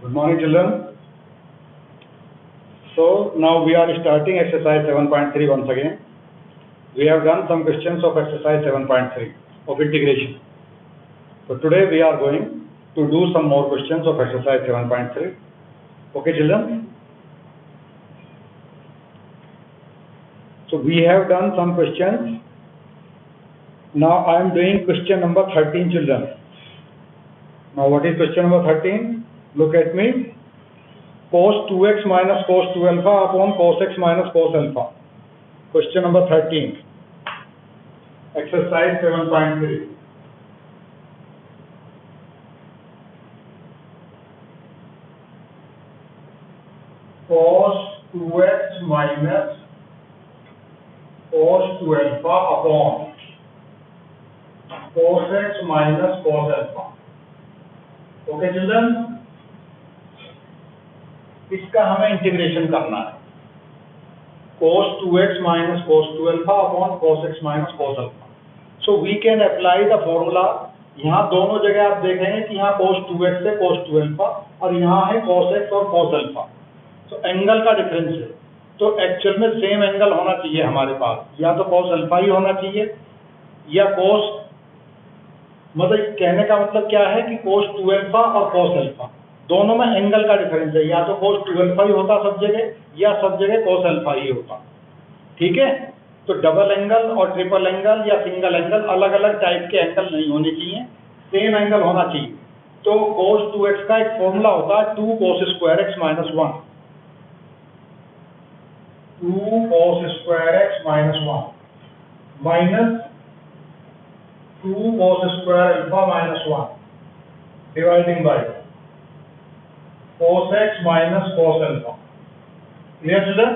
Good morning, children. So now we are starting exercise 7.3 once again. We have done some questions of exercise 7.3 of integration. So today we are going to do some more questions of exercise 7.3. Okay, children? So we have done some questions. Now I am doing question number 13, children. Now what is question number 13? Look at me. Cos 2x minus cos 2 alpha upon cos x minus cos alpha. Question number 13. Exercise 7.3. Cos 2x minus cos 2 alpha upon cos x minus cos alpha. Okay, children? इसका हमें integration करना है. Cos 2x minus cos 2 alpha upon cos x minus cos alpha. So we can apply the formula. यहाँ दोनों जगह आप देखेंगे कि यहाँ cos 2x है cos 2 alpha और यहाँ है cos x और cos alpha. तो एंगल का डिफरेंस है. तो एक्चुअल में सेम एंगल होना चाहिए हमारे पास. या तो cos alpha ही होना चाहिए या cos, मतलब कहने का मतलब क्या है कि cos 2 alpha और cos alpha दोनों में एंगल का डिफरेंस है. या तो cos 2 alpha ही होता सब जगह या सब जगह cos alpha ही होता. ठीक है. तो डबल एंगल और ट्रिपल एंगल या सिंगल एंगल अलग अलग टाइप के एंगल नहीं होने चाहिए, सेम एंगल होना चाहिए. तो cos 2x का एक फॉर्मूला होता है 2 cos square x minus 1. 2 cos square x minus 1 minus 2 cos square alpha minus 1 dividing by cos x minus cos alpha. Clear children?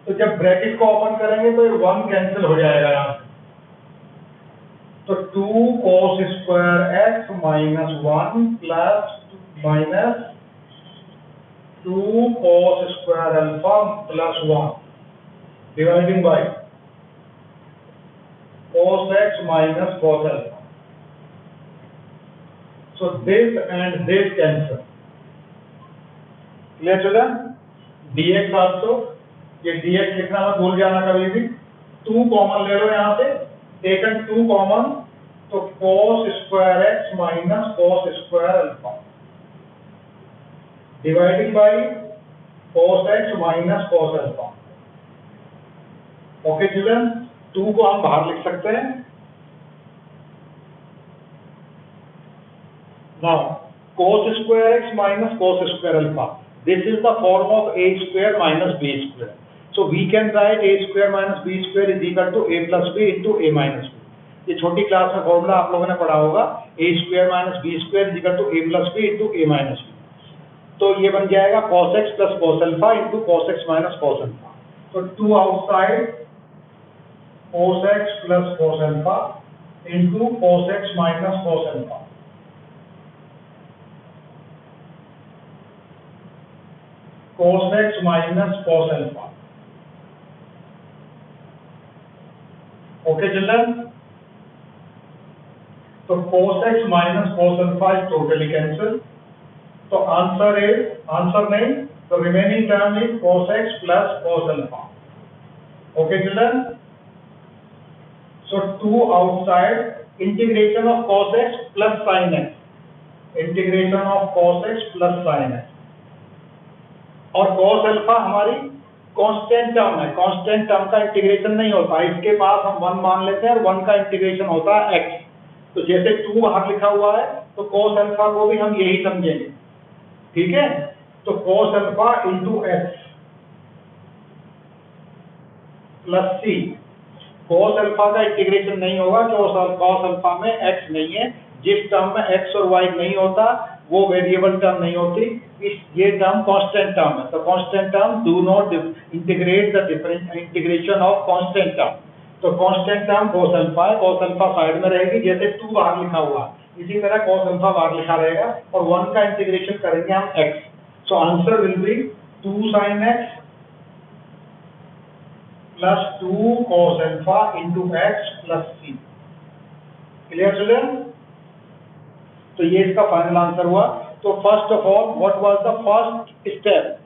तो जब ब्रैकेट को ओपन करेंगे तो ये 1 कैंसिल हो जाएगा यहाँ. तो 2 cos square x minus 1 plus minus 2 cos square alpha plus 1 dividing by cos x minus cos alpha. So this and this cancel. Clear children? dx also, ये dx लिखना मत भूल जाना कभी भी. 2 कॉमन ले लो यहाँ से. टेकन 2 कॉमन तो cos square x minus cos square alpha dividing by cos x minus cos alpha. Okay children? 2 को हम बाहर लिख सकते हैं. Now cos square x minus cos square alpha. This is the form of a square minus b square. So we can write a square minus b square is equal to a plus b into a minus b. ये छोटी class में formula आप लोगों ने पढ़ा होगा. a square minus b square is equal to a plus b into a minus b. तो ये बन जाएगा cos x plus cos alpha into cos x minus cos alpha. तो 2 outside cos x plus cos alpha into cos x minus cos alpha. Cos x minus cos alpha. Okay, children? So cos x minus cos alpha is totally cancelled. So answer name, the remaining term is cos x plus cos alpha. Okay, children? So 2 outside, integration of cos x plus sin x. Integration of cos x plus sin x. और cos alpha हमारी constant term है. Constant term का integration नहीं होता. इसके पास हम 1 मान लेते हैं और 1 का इंटीग्रेशन होता है x. तो जैसे 2 बाहर लिखा हुआ है तो cos अल्फा को भी हम यही समझेंगे. ठीक है. तो cos alpha into x plus c. cos alpha का इंटीग्रेशन नहीं होगा. cos अल्फा में x नहीं है. जिस टर्म में x और y नहीं होता वो वेरिएबल टर्म नहीं होती. ये टर्म कांस्टेंट टर्म है. तो constant term do not integrate the difference integration of constant term. तो कांस्टेंट टर्म cos अल्फा है. cos अल्फा साइड में रहेगी. जैसे 2 बाहर लिखा हुआ है इसी तरह cos अल्फा बाहर लिखा रहेगा और 1 का इंटीग्रेशन करेंगे हम x. So answer will be 2 sin x plus 2 cos alpha into x plus c. Clear children? तो ये इसका फाइनल आंसर हुआ. तो first of all what was the first step?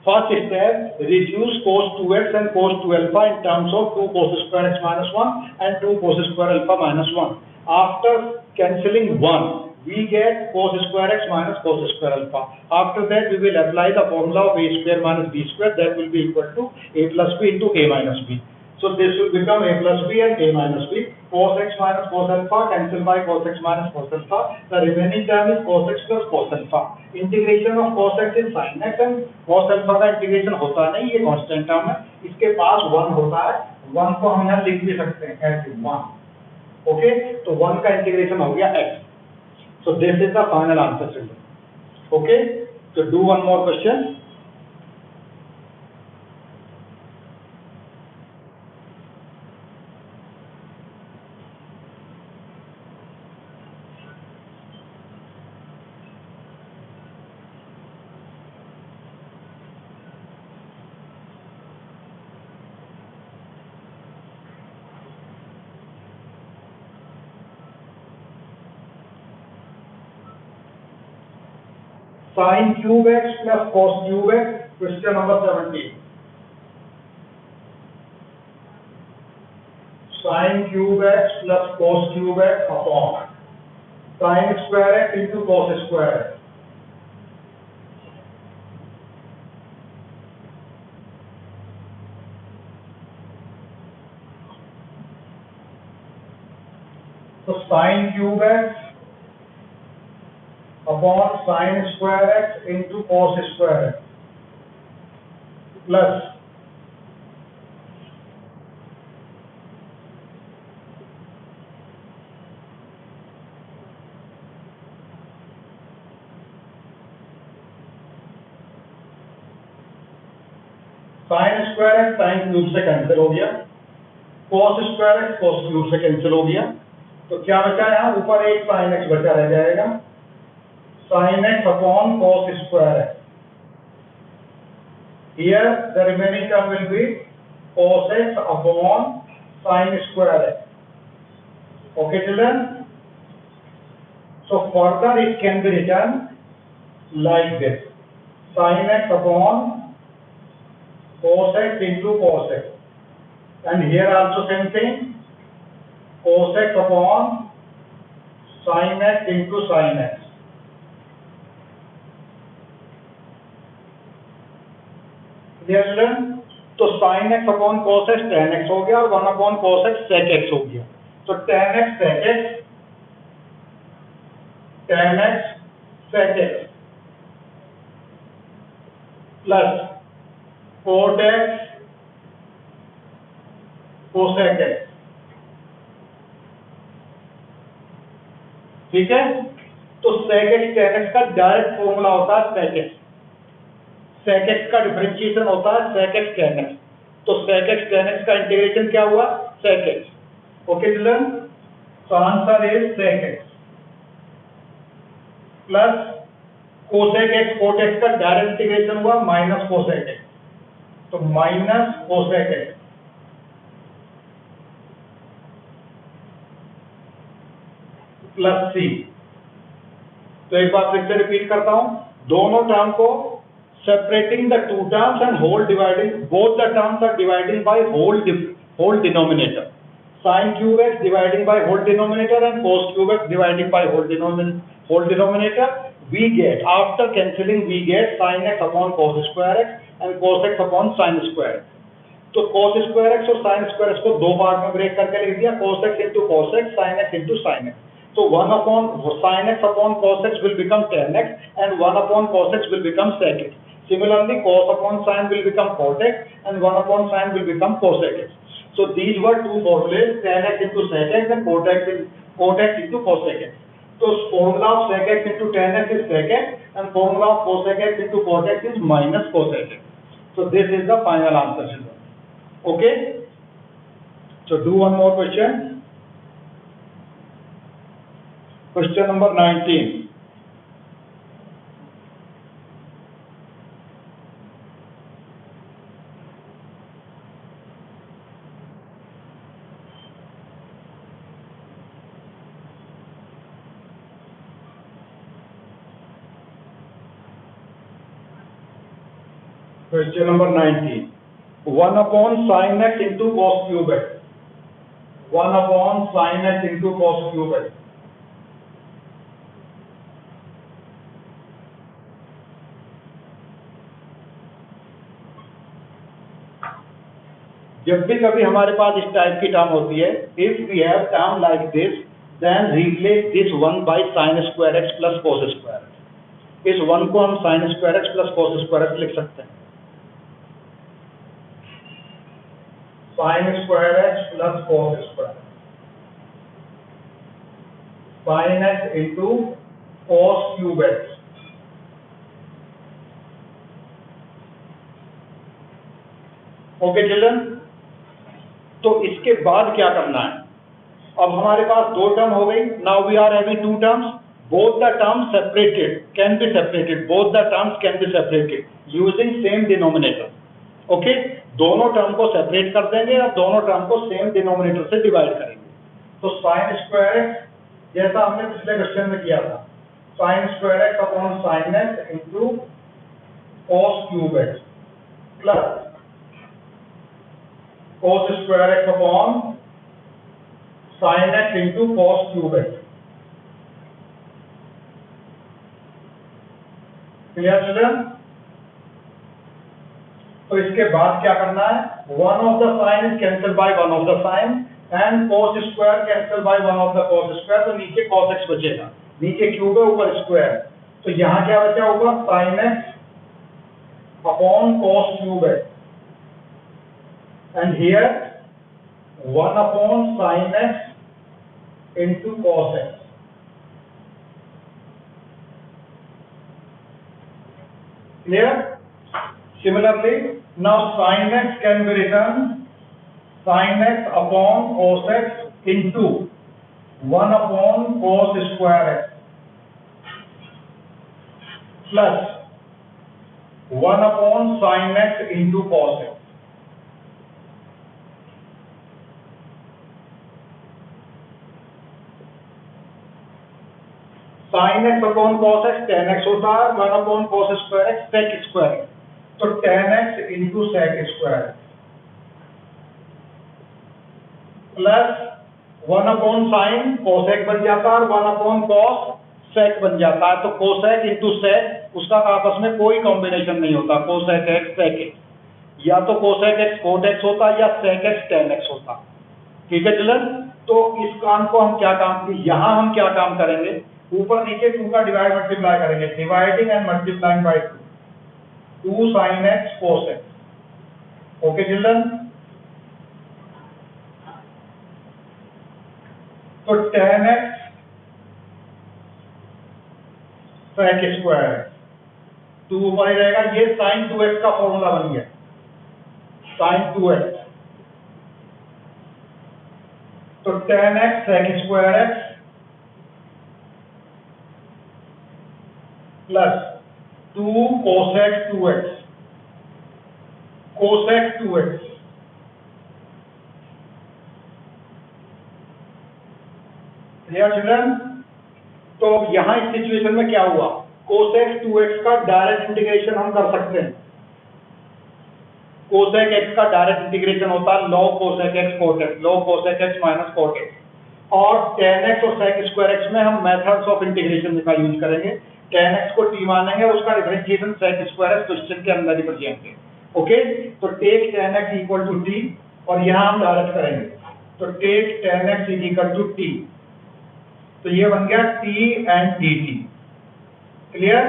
First step, reduce cos 2x and cos 2 alpha in terms of 2 cos square x minus 1 and 2 cos square alpha minus 1. After cancelling 1, we get cos square x minus cos square alpha. After that, we will apply the formula of a square minus b square, that will be equal to a plus b into a minus b. So this will become a plus b and a minus b. Cos x minus cos alpha cancelled by cos x minus cos alpha. The remaining term is cos x plus cos alpha. Integration of cos x is sin x and cos alpha का integration होता नहीं, ये constant term है. इसके पास 1 होता है, 1 को हम यहाँ लिख भी सकते हैं as 1. Okay, तो 1 का integration हो गया x. So this is the final answer children. Okay, so do one more question. Sin cube x plus cos cube x, question number 17. Sin cube x plus cos cube x upon sin square x into cos square x. So sin cube x upon sin square x into cos square x plus sin square x sin cube से cancel हो गया, cos square x cos cube से cancel हो गया, तो क्या बचा यहाँ ऊपर एक sin x बचा रह जाएगा, sin x upon cos square x. Here the remaining term will be cos x upon sin square x. Okay children? So further it can be written like this, sin x upon cos x into cos x, and here also same thing, cos x upon sin x into sin x. Clear children? तो sin x upon cos x tan x हो गया और 1 upon cos x sec x हो गया, तो tan x sec x, tan x sec x plus cot x cosec x. ठीक है, तो sec x tan x का डायरेक्ट फॉर्मूला होता है sec x, sec x का डिफरेंशिएशन होता है sec x tan x, तो sec x tan x का इंटीग्रेशन क्या हुआ sec x. Okay children, so answer is sec x plus cosec x, cot x का डायरेक्ट इंटीग्रेशन हुआ माइनस cosec x, तो minus cosec x plus c. तो एक बार फिर से रिपीट करता हूं, दोनों टर्म को separating the two terms and whole dividing, both the terms are dividing by whole denominator. Sin cube x dividing by whole denominator and cos cube x dividing by whole denominator. We get, after cancelling, we get sin x upon cos square x and cos x upon sin square x. तो cos square x और sin square x को दो part में break करके लिख दिया, cos x into cos x, sin x into sin x. So 1 upon sin x upon cos x will become tan x and 1 upon cos x will become sec x. Similarly, cos upon sin will become cot x and 1 upon sin will become cosec x. So these were two formulas, tan x into sec x and cot x into cosec x. So formula of sec x into tan x is sec x and formula of cosec x into cot x is minus cosec x. So this is the final answer. Okay? So do one more question. Question number 19. Question number 19, 1 upon sin x into cos cube x, 1 upon sin x into cos cube x. जब भी कभी हमारे पास इस type की term होती है, if we have term like this, then replace this 1 by sin square x plus cos square x. इस 1 को हम sin square x plus cos square x लिख सकते हैं. sin square x plus cos square sin x into cos cube x. Okay children, तो इसके बाद क्या करना है? अब हमारे पास दो टर्म हो गई. Now we are having two terms. Both the terms separated can be separated. Both the terms can be separated using same denominator. Okay, दोनों टर्म को सेपरेट कर देंगे और दोनों टर्म को सेम डिनोमिनेटर से डिवाइड करेंगे. तो sin स्क्वायर x जैसा हमने पिछले क्वेश्चन में किया था, sin square x upon sin x into cos cube x plus cos square x upon sin x into cos cube x. Clear children? तो इसके बाद क्या करना है? One of the sine is cancel by one of the sine and cos square cancel by one of the cos square. तो नीचे cos x बचेगा, नीचे क्यूब है ऊपर स्क्वायर. तो यहां क्या बचा होगा? sin x upon cos cube x and here 1 upon sin x into cos x. Clear? Similarly, now sin x can be written sin x upon cos x into 1 upon cos square x plus 1 upon sin x into cos x. sin x upon cos x tan x होता है, 1 upon cos square x sec square. तो tan x into sec square plus 1 upon sin cos x बन जाता है और 1 upon cos sec बन जाता है. तो cosec इंटू sec उसका आपस में कोई कॉम्बिनेशन नहीं होता. cosec x sec x, या तो cosec x cot x होता या sec x tan x होता. ठीक है चिल्ड्रन? तो इस काम को हम क्या काम, यहां हम क्या काम करेंगे? ऊपर नीचे 2 का डिवाइड मल्टीप्लाई करेंगे. Dividing and multiplying bye 2 sin x cos x. Okay children? तो tan x sec स्क्वायर है, 2 ऊपर ही रहेगा. ये sin 2x का फॉर्मूला बन गया, sin 2x. तो tan x sec square x plus 2 cosec 2x cosec 2x. Clear children? तो यहां इस सिचुएशन में क्या हुआ? cosec 2x का डायरेक्ट इंटीग्रेशन हम कर सकते हैं. cosec x का डायरेक्ट इंटीग्रेशन होता है log cosec x cot x, log cosec x minus cot x. और tan x और sec स्क्वायर x में हम मेथड्स ऑफ इंटीग्रेशन का यूज करेंगे. tan x को t मानेंगे और उसका differentiation sec square x question के अंदर ही बचेंगे. ओके, तो take tan x equal to t और यहां हम डायरेक्ट करेंगे. तो take tan x equal to t. तो ये बन गया t एंड dt. क्लियर?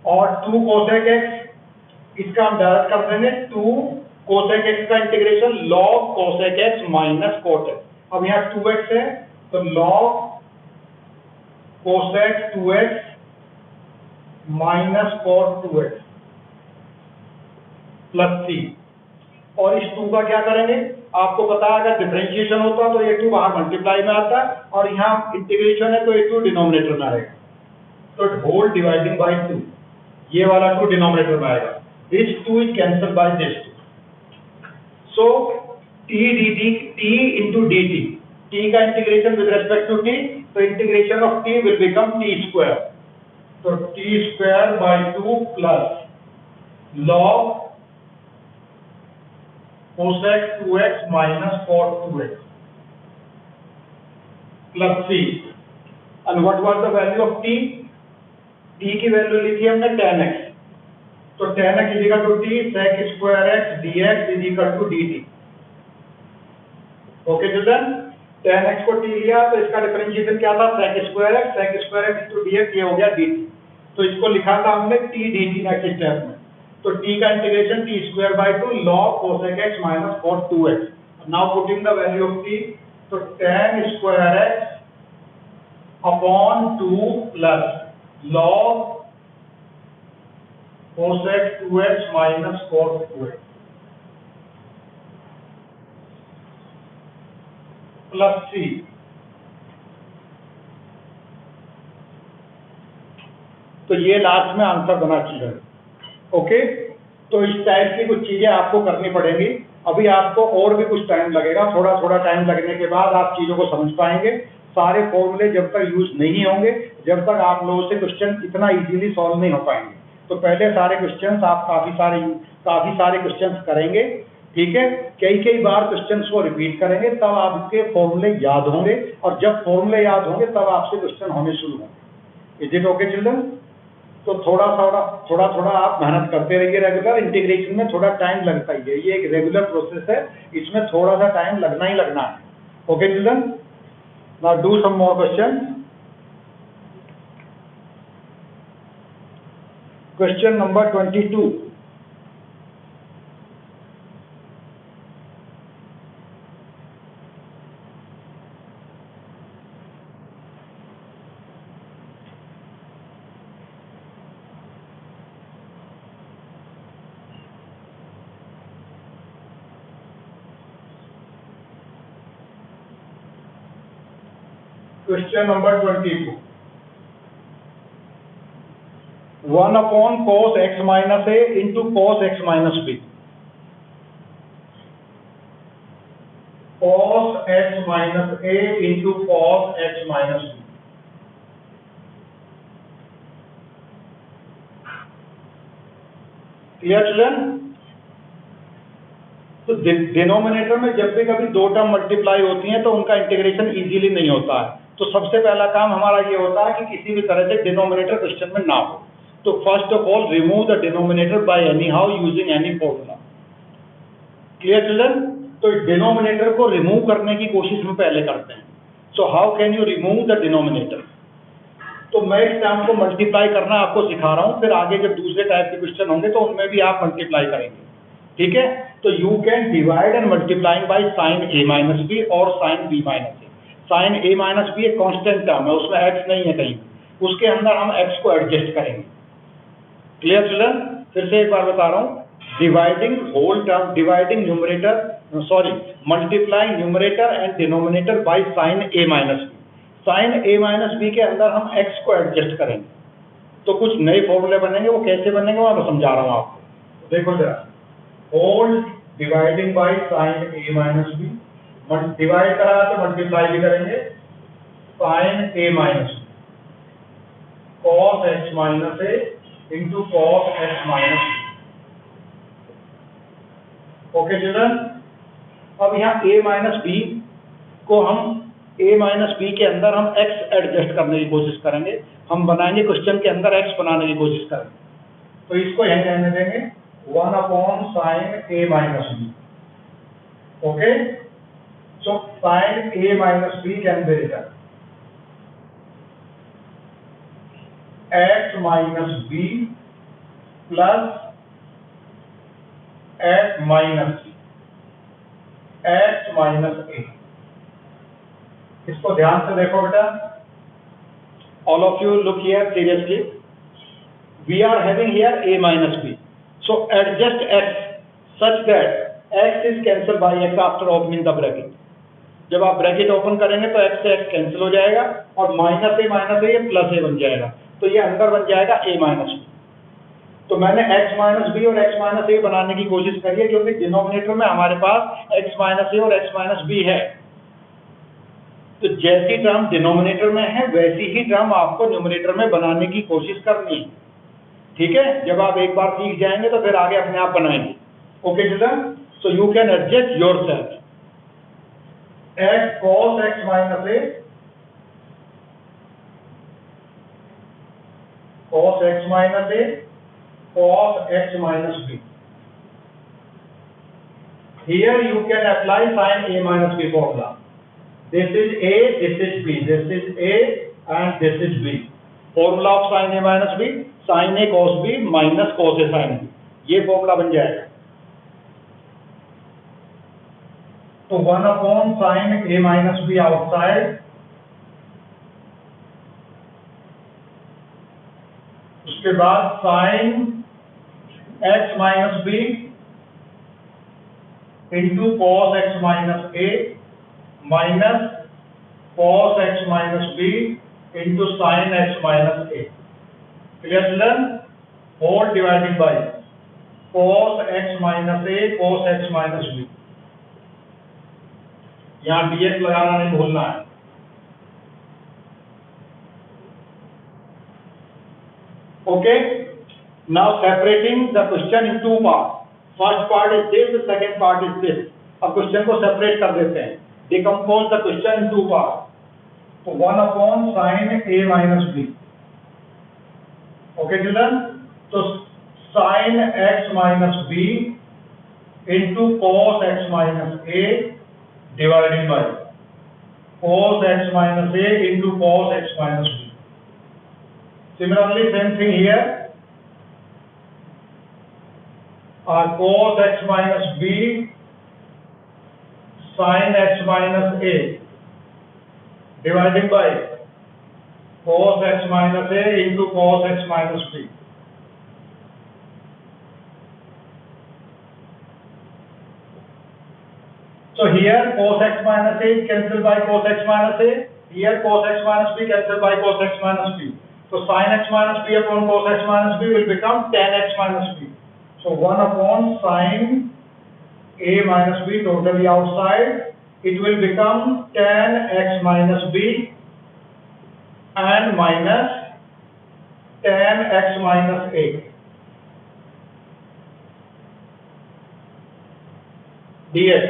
और 2 cosec x इसका हम डायरेक्ट कर देंगे. 2 cosec x का integration log cosec x minus cot x. अब यहाँ 2x है तो log cosec 2x minus cot 2x plus 3. और इस 2 का क्या करेंगे? आपको पता है अगर डिफरेंशिएशन होता तो ये 2 बाहर मल्टीप्लाई में आता है और यहाँ इंटीग्रेशन है तो ये 2 डिनोमिनेटर में आएगा. तो होल डिवाइडिंग बाय 2, ये वाला 2 डिनोमिनेटर में आएगा. This 2 is cancel by this 2. So t dt t into dt, t का integration with respect to t, तो integration of t will become t square. तो t square by 2 plus log cosec 2x minus cot 2x plus c, and what was the value of t? t की value लिखी हमने tan x, तो tan x is equal to t sec square x dx is equal to dt. Okay children, tan x को t लिया तो इसका differentiation क्या था? sec square x into dx, ये हो गया dt. तो इसको लिखा था हमने t dt नेक्स्ट स्टेप में, तो t का integration t square by 2 log cosec x minus cot 2x. Now putting the value of t, तो tan square x upon 2 plus log cosec 2x minus cot 2x plus c. तो ये last में answer बना चाहिए। Okay, तो इस type की कुछ चीजें आपको करनी पड़ेंगी। अभी आपको और भी कुछ टाइम लगेगा, थोड़ा थोड़ा टाइम लगने के बाद आप चीजों को समझ पाएंगे। सारे फॉर्मूले जब तक यूज नहीं होंगे, जब तक आप लोगों से क्वेश्चन इतना इजीली सॉल्व नहीं हो पाएंगे। तो पहले सारे क्वेश्चंस आप काफी सारे क्वेश्चंस करेंगे, ठीक है, कई बार क्वेश्चंस को रिपीट करेंगे, तब आपके फॉर्मूले याद होंगे, और जब फॉर्मूले याद होंगे तब आपसे क्वेश्चन होने शुरू होंगे। Is it okay children? तो थोड़ा थोड़ा आप मेहनत करते रहिए। रेगुलर इंटीग्रेशन में थोड़ा टाइम लगता ही है, ये एक रेगुलर प्रोसेस है, इसमें थोड़ा सा टाइम लगना ही लगना है। Okay children, now do some more question. Question number 22। Question number 22. 1 upon cos x minus a into cos x minus b. Cos x minus a into cos x minus b. Clear children? तो denominator में जब भी कभी दो term multiply होती हैं तो उनका इंटीग्रेशन इजीली नहीं होता है। तो सबसे पहला काम हमारा ये होता है कि किसी भी तरह से डिनोमिनेटर क्वेश्चन में ना हो। तो first of all remove the denominator by any how using any formula. Clear children? तो डिनोमिनेटर को रिमूव करने की कोशिश हम पहले करते हैं। So how can you remove the denominator? तो मैं इस टर्म को मल्टीप्लाई करना आपको सिखा रहा हूं, फिर आगे जब दूसरे टाइप के क्वेश्चन होंगे तो उनमें भी आप मल्टीप्लाई करेंगे, ठीक है? तो you can divide and multiplying by sine A minus B और sine B minus A. Sine A minus B एक कांस्टेंट टर्म है, उसमें एक्स नहीं है कहीं, उसके अंदर हम एक्स को एडजस्ट करेंगे। Clear children? फिर से एक बार बता रहा हूं, dividing whole term, dividing numerator multiplying numerator and denominator by sine A minus B. Sine A minus B के अंदर हम एक्स को एडजस्ट करेंगे, तो कुछ नए फॉर्मूले बनेंगे। वो कैसे बनेंगे वो मैं समझा रहा हूं आपको। देखो जरा, whole dividing by sine A minus B, divide करा तो मल्टीप्लाई भी करेंगे, sine A minus cos X minus A into cos X minus B. Okay children? अब यहाँ a माइनस बी को हम a माइनस बी के अंदर हम x एडजस्ट करने की कोशिश करेंगे। हम बनाएंगे क्वेश्चन के अंदर x बनाने की कोशिश करेंगे, तो इसको यहीं रहने देंगे 1 upon sine a minus B. ओके, so sine a minus B can be written x minus B plus x minus a। इसको ध्यान से देखो बेटा, all of you look here seriously. We are having here a minus b, so adjust x such that x is cancel by x after opening the bracket. जब आप bracket open करेंगे तो x से x कैंसिल हो जाएगा और minus a ये plus a बन जाएगा, तो ये अंदर बन जाएगा a माइनस b। तो मैंने x माइनस बी और x माइनस ए बनाने की कोशिश करी है, क्योंकि डिनोमिनेटर में हमारे पास x माइनस ए और x माइनस बी है। तो जैसी टर्म डिनोमिनेटर में है वैसी ही टर्म आपको न्यूमरेटर में बनाने की कोशिश करनी है। ठीक है, जब आप एक बार सीख जाएंगे तो फिर आगे अपने आप बनाएंगे। Okay children, so you can adjust yourself. x cos x minus a, cos x minus a, cos x minus b. Here you can apply sin a minus b formula. This is a, this is b, this is a and this is b. Formula of sin a minus b, sin a cos b minus cos a sin b. ये formula बन जाएगा। तो 1 upon sin a minus b outside, उसके बाद sin x minus b into cos x minus a minus cos x minus b into sin x minus a. Clear children? Whole divided by cos x minus a cos x minus b. यहाँ dx लगाना नहीं भूलना है। Okay, now separating the question in two parts. First part is this, the second part is this. अब question को separate कर देते हैं। Decompose the question in two parts. So 1 upon sin a minus b. Okay children, so sin x minus b into cos x minus a divided by cos x minus a into cos x minus b. Similarly, same thing here. Cos x minus b sin x minus a divided by cos x minus a into cos x minus b. So here cos x minus a is cancelled by cos x minus a. Here cos x minus b cancelled by cos x minus b. So sin x minus b upon cos x minus b will become tan x minus b. So 1 upon sin a minus b totally outside. It will become tan x minus b and minus tan x minus a. dx.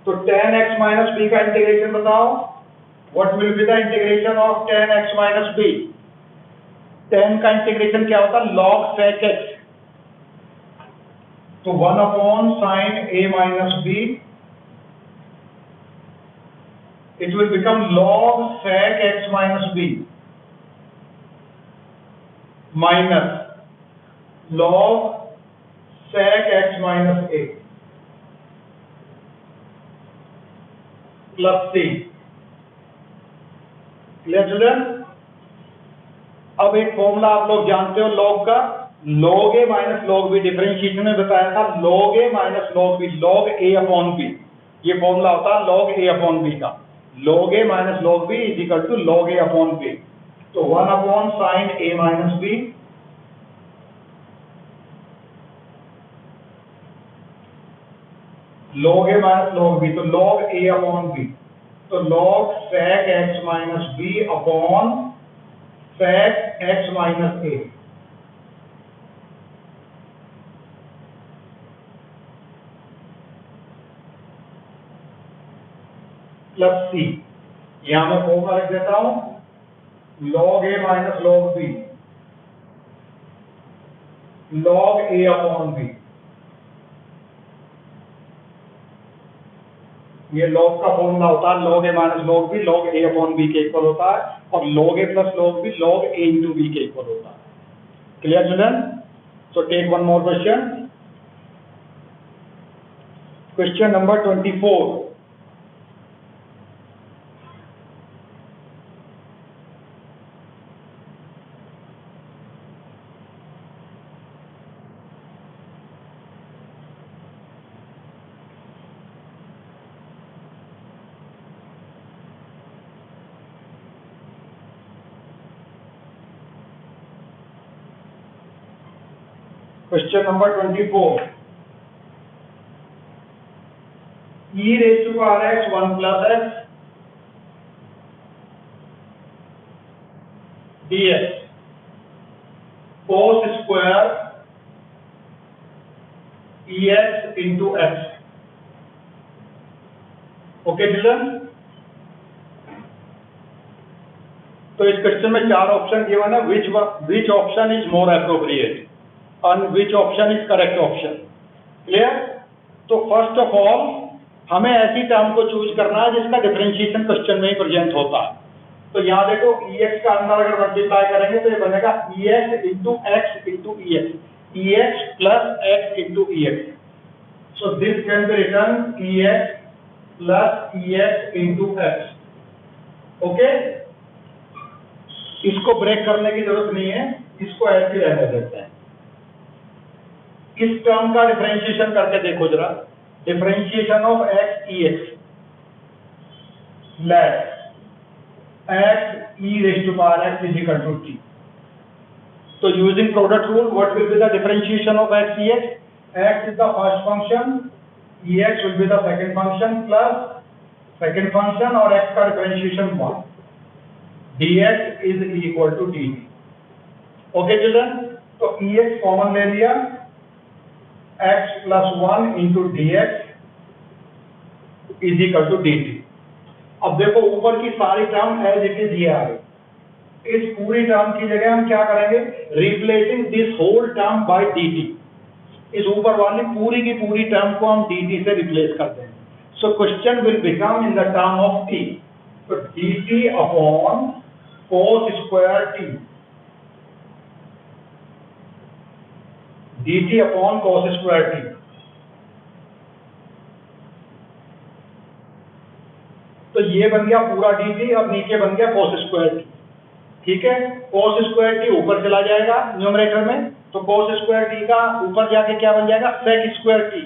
तो tan x minus b का integration बताओ। What will be the integration of tan x minus b? tan का integration क्या होता है? log sec x. तो 1 upon sin a minus b, it will become log sec x minus b minus log sec x minus a plus c. Clear children? अब एक formula आप लोग जानते हो log का, log a minus log b, differentiation में बताया था log a minus log b, log a upon b। ये फॉर्मूला होता है log a अपॉन b का। log a minus log b is equal to log a upon b। तो 1 upon sin a minus b log a minus log b, तो log a upon b, तो log sec x minus b upon sec x minus a plus c। यहां मैं formula लिख देता हूं log a minus log b log a upon b। ये log का formula होता है log a minus log b log a upon b के इक्वल होता है, और log a plus log b log a into b के इक्वल होता है। Clear children? So take one more question. Question number 24। Question number 24. E raised to power x 1 plus x dx cos square ex into x. Okay children, तो इस question में 4 option given है, which option is more appropriate and which option is correct option. Clear? तो first of all हमें ऐसी term को choose करना है जिसका डिफरेंशिएशन क्वेश्चन में ही प्रेजेंट होता है. तो यहाँ देखो ex का अंदर अगर मल्टीप्लाई करेंगे तो ये बनेगा ex into x into ex plus x into ex. So this can be written ex plus ex into x. Okay, इसको ब्रेक करने की जरूरत नहीं है, इसको ऐसे रहने देते हैं. इस टर्म का डिफरेंशिएशन करके देखो जरा. Differentiation of x ex let x e raised to power x is equal to t. So using product rule, what will be the differentiation of x ex? X is the first function, ex will be the second function plus second function और x का differentiation 1. dx is equal to dt. Okay children? तो ex common ले लिया, x plus 1 into dx is equal to dt. अब देखो ऊपर की सारी टर्म एज इट इज ये आ गई. इस पूरी टर्म की जगह हम क्या करेंगे? Replacing this whole term by dt. इस ऊपर वाली पूरी की पूरी टर्म को हम dt से रिप्लेस कर देंगे. So question will become in the term of t. तो dt upon cos square t, dt upon cos square t. तो ये बन गया पूरा dt, अब नीचे बन गया cos स्क्वायर t. ठीक है, cos स्क्वायर t ऊपर चला जाएगा न्यूमरेटर में, तो cos स्क्वायर t का ऊपर जाके क्या बन जाएगा? sec square t.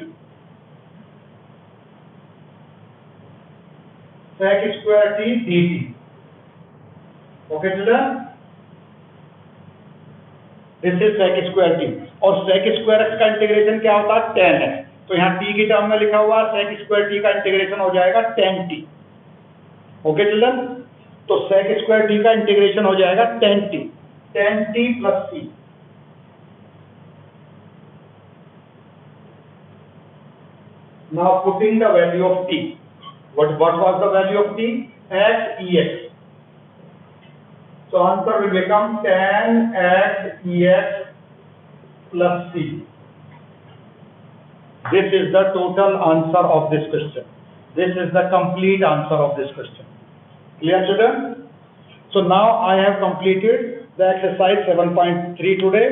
sec square t dt. Okay children, this is sec square t. और sec स्क्वायर x का इंटीग्रेशन क्या होता है? tan है. तो यहाँ t की टर्म में लिखा हुआ sec स्क्वायर t का इंटीग्रेशन हो जाएगा tan t. ओके चिल्ड्रन, तो sec स्क्वायर t का इंटीग्रेशन हो जाएगा tan t plus c. Now putting the value of t. What was the value of t? x ex. So answer will become tan x ex plus c. This is the total answer of this question. This is the complete answer of this question. Clear children? So now I have completed the exercise 7.3 today.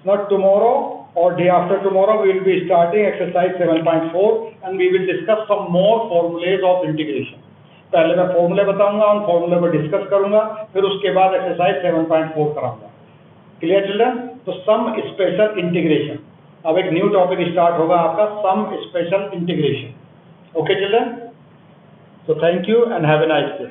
Now tomorrow or day after tomorrow we will be starting exercise 7.4 and we will discuss some more formulas of integration. पहले मैं फॉर्मूले बताऊंगा, उन फॉर्मूले को discuss करूंगा, फिर उसके बाद एक्सरसाइज 7.4 कराऊंगा. Clear children? तो सम स्पेशल इंटीग्रेशन, अब एक न्यू टॉपिक स्टार्ट होगा आपका, some special integration. Okay children, so thank you and have a nice day.